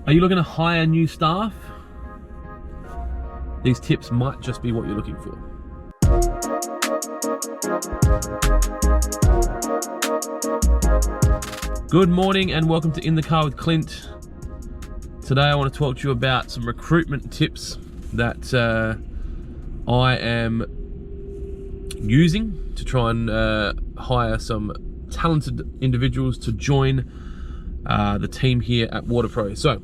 Are you looking to hire new staff? These tips might just be what you're looking for. Good morning and welcome to In the Car with Clint. Today I want to talk to you about some recruitment tips that I am using to try and hire some talented individuals to join the team here at WaterPro. So,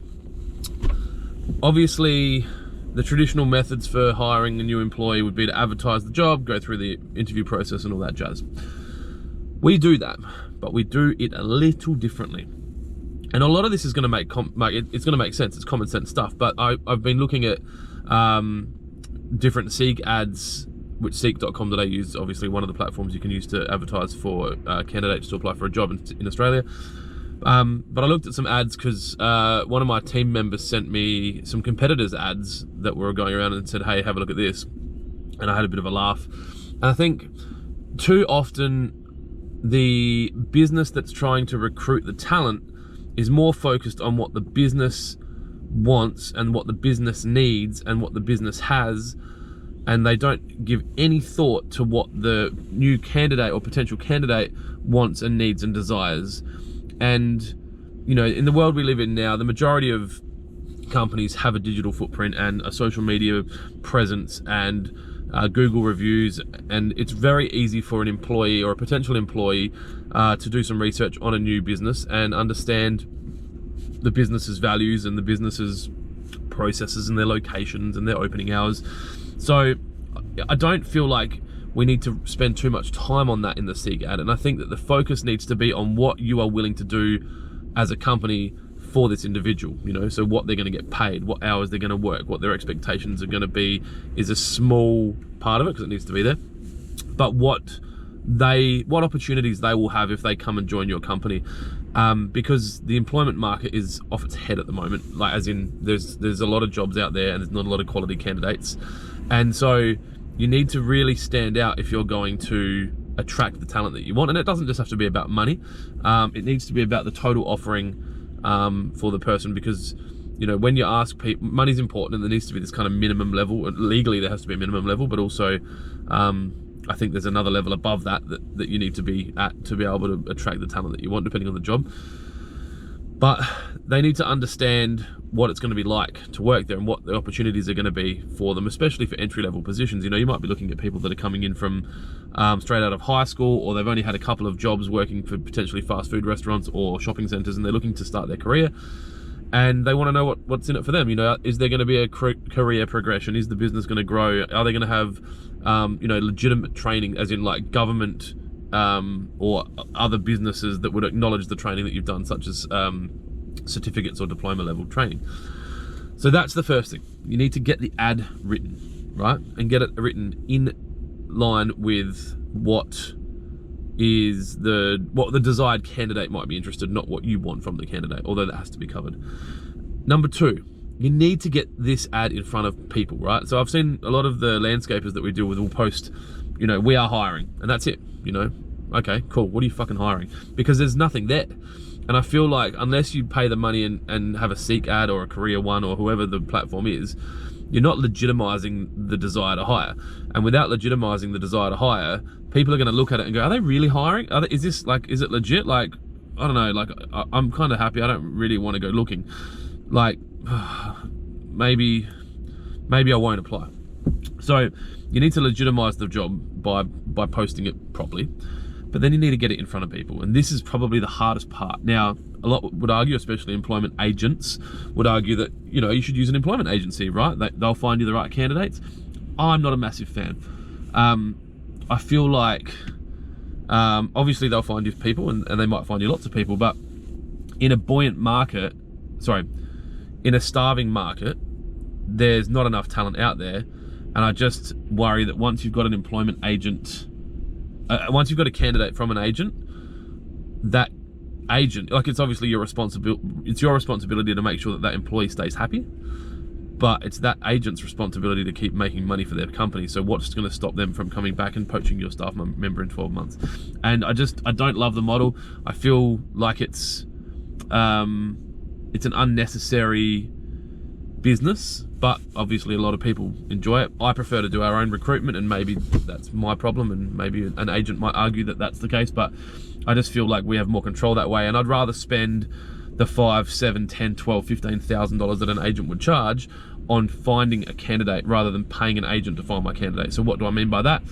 obviously, the traditional methods for hiring a new employee would be to advertise the job, go through the interview process and all that jazz. We do that, but we do it a little differently. And a lot of this is going to make it's going to make sense. It's common sense stuff. But I've been looking at different Seek ads, which Seek.com.au is obviously one of the platforms you can use to advertise for candidates to apply for a job in Australia. But I looked at some ads because one of my team members sent me some competitors' ads that were going around and said, hey, have a look at this. And I had a bit of a laugh. And I think too often the business that's trying to recruit the talent is more focused on what the business wants and what the business needs and what the business has, and they don't give any thought to what the new candidate or potential candidate wants and needs and desires. And, you know, in the world we live in now, the majority of companies have a digital footprint and a social media presence and Google reviews, and it's very easy for an employee or a potential employee to do some research on a new business and understand the business's values and the business's processes and their locations and their opening hours. So I don't feel like we need to spend too much time on that in the Seek ad, and I think that the focus needs to be on what you are willing to do as a company for this individual, you know, so what they're going to get paid, what hours they're going to work, what their expectations are going to be is a small part of it because it needs to be there, but what opportunities they will have if they come and join your company, because the employment market is off its head at the moment, like as in there's a lot of jobs out there and there's not a lot of quality candidates, and so you need to really stand out if you're going to attract the talent that you want. And it doesn't just have to be about money, it needs to be about the total offering for the person, because, you know, when you ask people, money's important and there needs to be this kind of minimum level. Legally there has to be a minimum level, but also I think there's another level above that you need to be at to be able to attract the talent that you want, depending on the job. But they need to understand what it's going to be like to work there and what the opportunities are going to be for them, especially for entry-level positions. You know, you might be looking at people that are coming in from straight out of high school, or they've only had a couple of jobs working for potentially fast food restaurants or shopping centers, and they're looking to start their career. And they want to know what's in it for them. You know, is there going to be a career progression? Is the business going to grow? Are they going to have, you know, legitimate training, as in like government or other businesses that would acknowledge the training that you've done, such as certificates or diploma level training? So that's the first thing. You need to get the ad written, right? And get it written in line with what the desired candidate might be interested, not what you want from the candidate, although that has to be covered. Number two, you need to get this ad in front of people, right? So I've seen a lot of the landscapers that we deal with will post, you know, we are hiring, and that's it, you know. Okay, cool, what are you fucking hiring? Because there's nothing there. And I feel like unless you pay the money and have a Seek ad or a Career One or whoever the platform is, you're not legitimizing the desire to hire. And without legitimizing the desire to hire, people are going to look at it and go, are they really hiring? Is it legit? Like, I don't know, like I'm kind of happy. I don't really want to go looking. Like, maybe I won't apply. So you need to legitimize the job by posting it properly. But then you need to get it in front of people. And this is probably the hardest part. Now, a lot would argue, especially employment agents, would argue that, you know, you should use an employment agency, right? They'll find you the right candidates. I'm not a massive fan. I feel like, obviously they'll find you people and they might find you lots of people, but in a buoyant market, in a starving market, there's not enough talent out there. And I just worry that once you've got an employment agent, once you've got a candidate from an agent, that agent, like, it's obviously your responsibility to make sure that employee stays happy, but it's that agent's responsibility to keep making money for their company. So what's going to stop them from coming back and poaching your staff member in 12 months? And I don't love the model. I feel like it's it's an unnecessary business, but obviously a lot of people enjoy it. I prefer to do our own recruitment, and maybe that's my problem, and maybe an agent might argue that that's the case, but I just feel like we have more control that way, and I'd rather spend the $5, $7, $10, $12, $15,000 that an agent would charge on finding a candidate rather than paying an agent to find my candidate. So what do I mean by that?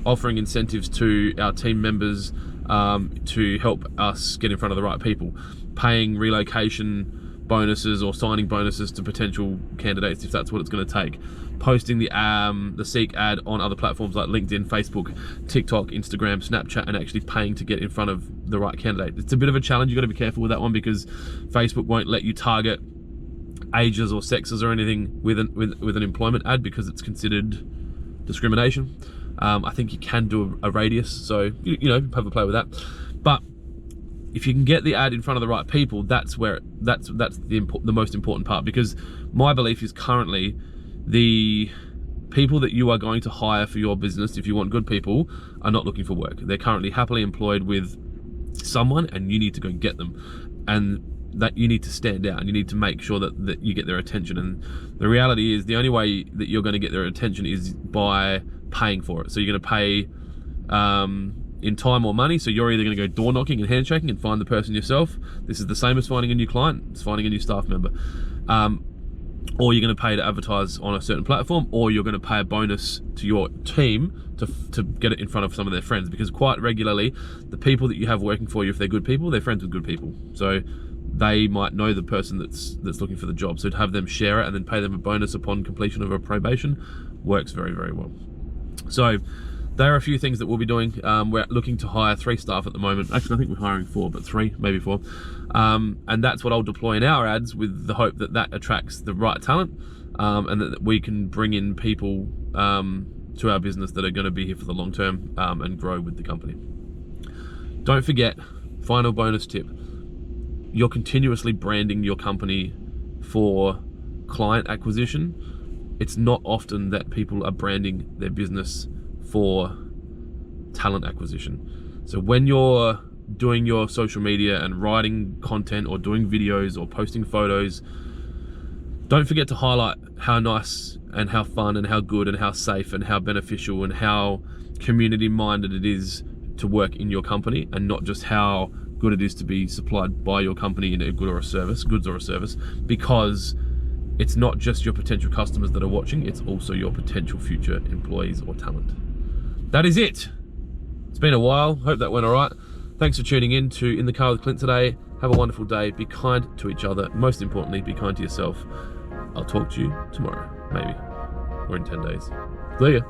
Offering incentives to our team members to help us get in front of the right people, paying relocation bonuses or signing bonuses to potential candidates if that's what it's going to take, posting the Seek ad on other platforms like LinkedIn, Facebook, TikTok, Instagram, Snapchat, and actually paying to get in front of the right candidate. It's a bit of a challenge. You've got to be careful with that one because Facebook won't let you target ages or sexes or anything with an employment ad because it's considered discrimination. I think you can do a radius, so you know, have a play with that. But if you can get the ad in front of the right people, that's the most important part, because my belief is currently the people that you are going to hire for your business, if you want good people, are not looking for work. They're currently happily employed with someone, and you need to go and get them, and that you need to stand out, and you need to make sure that you get their attention. And the reality is the only way that you're going to get their attention is by paying for it. So you're going to pay in time or money. So you're either going to go door knocking and handshaking and find the person yourself. This is the same as finding a new client. It's finding a new staff member. Or you're going to pay to advertise on a certain platform, or you're going to pay a bonus to your team to get it in front of some of their friends, because quite regularly the people that you have working for you, if they're good people, they're friends with good people. So they might know the person that's looking for the job. So to have them share it and then pay them a bonus upon completion of a probation works very, very well. So there are a few things that we'll be doing. We're looking to hire 3 staff at the moment. Actually, I think we're hiring 4, but 3, maybe 4. And that's what I'll deploy in our ads, with the hope that attracts the right talent, and that we can bring in people to our business that are going to be here for the long term and grow with the company. Don't forget, final bonus tip, you're continuously branding your company for client acquisition. It's not often that people are branding their business for talent acquisition. So when you're doing your social media and writing content or doing videos or posting photos, don't forget to highlight how nice and how fun and how good and how safe and how beneficial and how community minded it is to work in your company, and not just how good it is to be supplied by your company in a goods or a service, because it's not just your potential customers that are watching, it's also your potential future employees or talent. That is it. It's been a while. Hope that went all right. Thanks for tuning in to In the Car with Clint today. Have a wonderful day. Be kind to each other. Most importantly, be kind to yourself. I'll talk to you tomorrow, maybe, or in 10 days. See ya.